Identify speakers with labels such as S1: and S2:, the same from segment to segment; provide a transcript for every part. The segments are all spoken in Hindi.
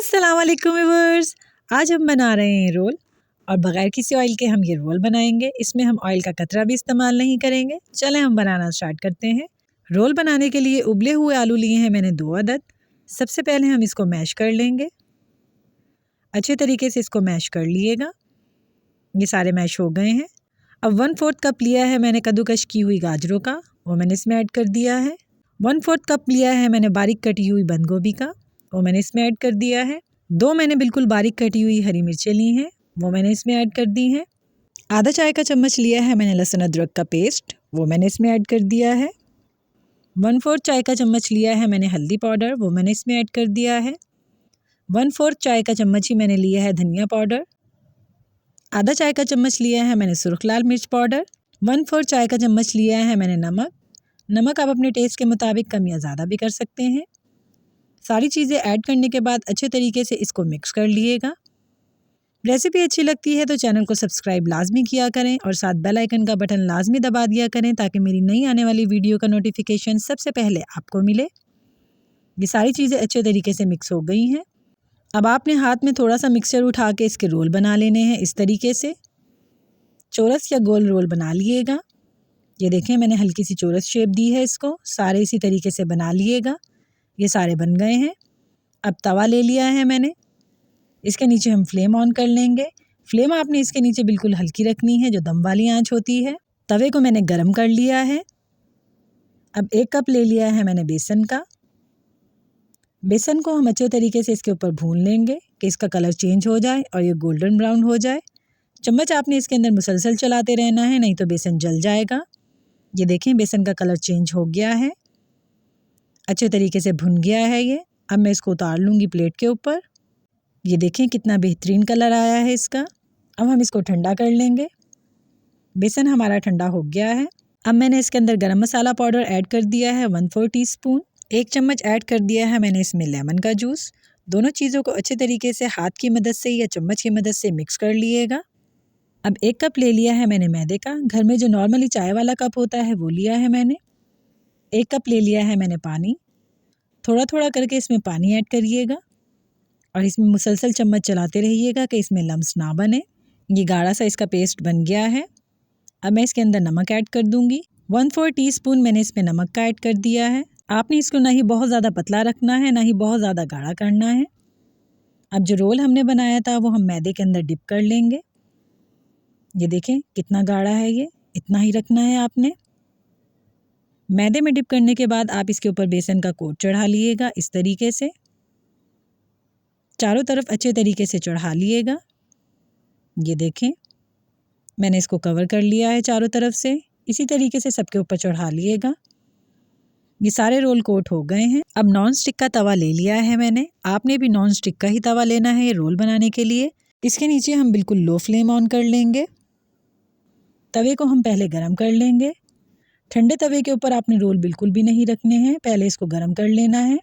S1: अस्सलाम वालेकुम व्यूअर्स। आज हम बना रहे हैं रोल और बग़ैर किसी ऑयल के हम ये रोल बनाएंगे। इसमें हम ऑयल का कतरा भी इस्तेमाल नहीं करेंगे। चलें हम बनाना स्टार्ट करते हैं। रोल बनाने के लिए उबले हुए आलू लिए हैं मैंने 2 अदद। सबसे पहले हम इसको मैश कर लेंगे। अच्छे तरीके से इसको मैश कर लीजिएगा। ये सारे मैश हो गए हैं। अब 1/4 कप लिया है मैंने कद्दूकश की हुई गाजरों का, वो मैंने इसमें ऐड कर दिया है। 1/4 कप लिया है मैंने बारीक कटी हुई बंद गोभी का, वो मैंने इसमें ऐड कर दिया है। 2 मैंने बिल्कुल बारीक कटी हुई हरी मिर्चें ली हैं, वो मैंने इसमें ऐड कर दी हैं। आधा चाय का चम्मच लिया है मैंने लहसुन अदरक का पेस्ट, वो मैंने इसमें ऐड कर दिया है। 1/4 चाय का चम्मच लिया है मैंने हल्दी पाउडर, वो मैंने इसमें ऐड कर दिया है। 1/4 चाय का चम्मच ही मैंने लिया है धनिया पाउडर। आधा चाय का चम्मच लिया है मैंने सुर्ख लाल मिर्च पाउडर। 1/4 चाय का चम्मच लिया है मैंने नमक आप अपने टेस्ट के मुताबिक कम या ज़्यादा भी कर सकते हैं। सारी चीज़ें ऐड करने के बाद अच्छे तरीके से इसको मिक्स कर लीजिएगा। रेसिपी अच्छी लगती है तो चैनल को सब्सक्राइब लाजमी किया करें और साथ बेल आइकन का बटन लाजमी दबा दिया करें ताकि मेरी नई आने वाली वीडियो का नोटिफिकेशन सबसे पहले आपको मिले। ये सारी चीज़ें अच्छे तरीके से मिक्स हो गई हैं। अब आपने हाथ में थोड़ा सा मिक्सचर उठा के इसके रोल बना लेने हैं। इस तरीके से चौरस या गोल रोल बना लिएगा। ये देखें मैंने हल्की सी चौरस शेप दी है इसको। सारे इसी तरीके से बना लिएगा। ये सारे बन गए हैं। अब तवा ले लिया है मैंने, इसके नीचे हम फ्लेम ऑन कर लेंगे। फ्लेम आपने इसके नीचे बिल्कुल हल्की रखनी है, जो दम वाली आंच होती है। तवे को मैंने गरम कर लिया है। अब 1 कप ले लिया है मैंने बेसन का। बेसन को हम अच्छे तरीके से इसके ऊपर भून लेंगे कि इसका कलर चेंज हो जाए और ये गोल्डन ब्राउन हो जाए। चम्मच आपने इसके अंदर मुसलसल चलाते रहना है, नहीं तो बेसन जल जाएगा। ये देखें बेसन का कलर चेंज हो गया है, अच्छे तरीके से भुन गया है ये। अब मैं इसको उतार लूँगी प्लेट के ऊपर। ये देखें कितना बेहतरीन कलर आया है इसका। अब हम इसको ठंडा कर लेंगे। बेसन हमारा ठंडा हो गया है। अब मैंने इसके अंदर गरम मसाला पाउडर ऐड कर दिया है 1/4 टीस्पून। 1 चम्मच ऐड कर दिया है मैंने इसमें लेमन का जूस। दोनों चीज़ों को अच्छे तरीके से हाथ की मदद से या चम्मच की मदद से मिक्स कर लिएगा। अब 1 कप ले लिया है मैंने मैदे का। घर में जो नॉर्मली चाय वाला कप होता है वो लिया है मैंने। 1 कप ले लिया है मैंने पानी। थोड़ा थोड़ा करके इसमें पानी ऐड करिएगा और इसमें मुसलसल चम्मच चलाते रहिएगा कि इसमें लम्स ना बने। ये गाढ़ा सा इसका पेस्ट बन गया है। अब मैं इसके अंदर नमक ऐड कर दूंगी। 1/4 टीस्पून मैंने इसमें नमक का ऐड कर दिया है। आपने इसको ना ही बहुत ज़्यादा पतला रखना है, ना ही बहुत ज़्यादा गाढ़ा करना है। अब जो रोल हमने बनाया था वो हम मैदे के अंदर डिप कर लेंगे। ये देखें कितना गाढ़ा है, ये इतना ही रखना है आपने। मैदे में डिप करने के बाद आप इसके ऊपर बेसन का कोट चढ़ा लिएगा। इस तरीके से चारों तरफ अच्छे तरीके से चढ़ा लिएगा। ये देखें मैंने इसको कवर कर लिया है चारों तरफ से। इसी तरीके से सबके ऊपर चढ़ा लिएगा। ये सारे रोल कोट हो गए हैं। अब नॉन स्टिक का तवा ले लिया है मैंने। आपने भी नॉन स्टिक का ही तवा लेना है ये रोल बनाने के लिए। इसके नीचे हम बिल्कुल लो फ्लेम ऑन कर लेंगे। तवे को हम पहले गरम कर लेंगे। ठंडे तवे के ऊपर आपने रोल बिल्कुल भी नहीं रखने हैं, पहले इसको गरम कर लेना है।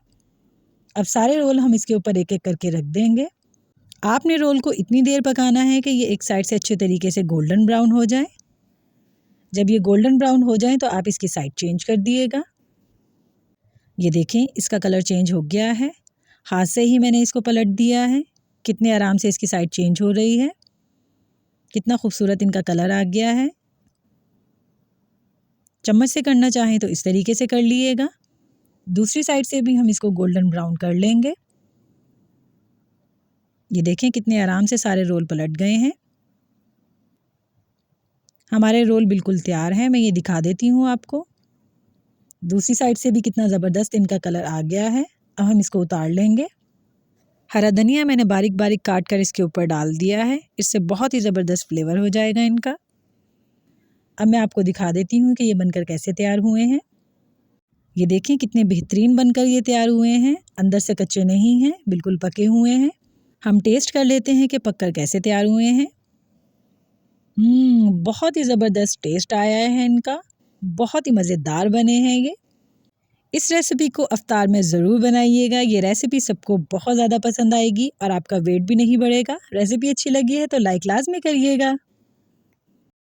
S1: अब सारे रोल हम इसके ऊपर एक एक करके रख देंगे। आपने रोल को इतनी देर पकाना है कि ये एक साइड से अच्छे तरीके से गोल्डन ब्राउन हो जाए। जब ये गोल्डन ब्राउन हो जाए तो आप इसकी साइड चेंज कर दिएगा। ये देखें इसका कलर चेंज हो गया है। हाथ से ही मैंने इसको पलट दिया है। कितने आराम से इसकी साइड चेंज हो रही है, कितना खूबसूरत इनका कलर आ गया है। चम्मच से करना चाहें तो इस तरीके से कर लीजिएगा। दूसरी साइड से भी हम इसको गोल्डन ब्राउन कर लेंगे। ये देखें कितने आराम से सारे रोल पलट गए हैं। हमारे रोल बिल्कुल तैयार हैं। मैं ये दिखा देती हूँ आपको। दूसरी साइड से भी कितना ज़बरदस्त इनका कलर आ गया है। अब हम इसको उतार लेंगे। हरा धनिया मैंने बारीक बारीक काट कर इसके ऊपर डाल दिया है। इससे बहुत ही ज़बरदस्त फ्लेवर हो जाएगा इनका। अब मैं आपको दिखा देती हूँ कि ये बनकर कैसे तैयार हुए हैं। ये देखें कितने बेहतरीन बनकर ये तैयार हुए हैं। अंदर से कच्चे नहीं हैं, बिल्कुल पके हुए हैं। हम टेस्ट कर लेते हैं कि पककर कैसे तैयार हुए हैं। बहुत ही ज़बरदस्त टेस्ट आया है इनका। बहुत ही मज़ेदार बने हैं ये। इस रेसिपी को अफ्तार में ज़रूर बनाइएगा। ये रेसिपी सबको बहुत ज़्यादा पसंद आएगी और आपका वेट भी नहीं बढ़ेगा। रेसिपी अच्छी लगी है तो लाइक लाजमी करिएगा।